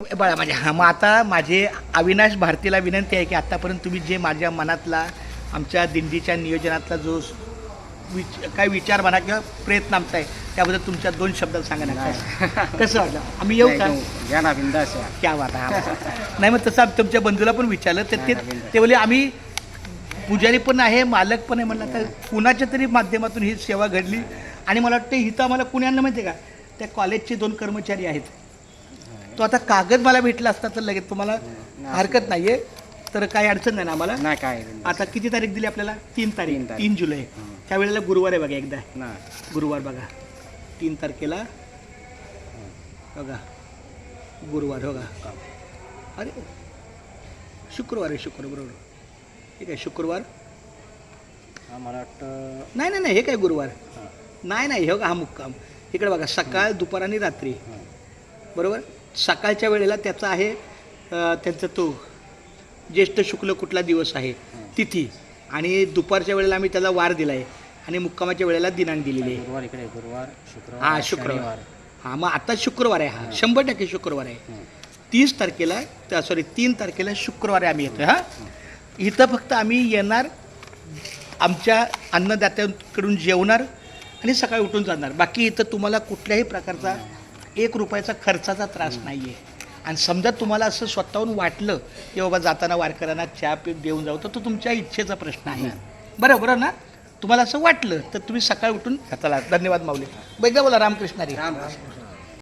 बाळा माझ्या हां मग आता माझे अविनाश भारतीला विनंती आहे की आत्तापर्यंत तुम्ही जे माझ्या मनातला आमच्या दिंडीच्या नियोजनातला जो काय विचार म्हणा किंवा प्रयत्न आमचा आहे त्याबद्दल तुमच्या 2 शब्दात सांगा ना कसं वाटलं आम्ही येऊ का या ना बिंदास या. क्या बात आहे नाही मग तसं तुमच्या बंधूला पण विचारलं तर ते बोलले आम्ही पुजारी पण आहे मालक पण आहे म्हणलं तर कुणाच्या तरी माध्यमातून ही सेवा घडली आणि मला वाटतं इथं आम्हाला कुणाला माहिती आहे का त्या कॉलेजचे 2 कर्मचारी आहेत तो आता कागद मला भेटला असता तर लगेच तुम्हाला हरकत नाही आहे तर काही अडचण नाही ना आम्हाला नाही काय आता किती तारीख दिली आपल्याला 3 तारीख 3 तारीख. 3 जुलै त्यावेळेला गुरुवार आहे बघा एकदा ना गुरुवार बघा 3 तारखेला बघा गुरुवार बघा अरे शुक्रवार आहे शुक्रवार बरोबर ठीक आहे शुक्रवार मला वाटतं नाही नाही नाही हे काय गुरुवार नाही नाही हे बघा हा मुक्काम इकडे बघा सकाळ दुपार आणि रात्री बरोबर सकाळच्या वेळेला त्याचा आहे त्यांचा तो ज्येष्ठ शुक्ल कुठला दिवस आहे तिथी आणि दुपारच्या वेळेला आम्ही त्याला वार दिला आहे आणि मुक्कामाच्या वेळेला दिनांक दिलेली आहे गुरुवार इकडे गुरुवार शुक्रवार हां शुक्रवार हां मग आता शुक्रवार आहे हा 100% शुक्रवार आहे 30 तारखेला सॉरी 3 तारखेला शुक्रवारी आम्ही येतो हां इथं फक्त आम्ही येणार आमच्या अन्नदात्यांकडून जेवणार आणि सकाळी उठून जाणार बाकी इथं तुम्हाला कुठल्याही प्रकारचा 1 रुपयाचा खर्चाचा त्रास नाही आहे आणि समजा तुम्हाला असं स्वतःहून वाटलं की बाबा जाताना वारकऱ्यांना चहा देऊन जाऊ तर तो तुमच्या इच्छेचा प्रश्न आहे बरोबर ना तुम्हाला असं वाटलं तर तुम्ही सकाळी उठून चला धन्यवाद माऊली एकदा बोला रामकृष्ण हरी.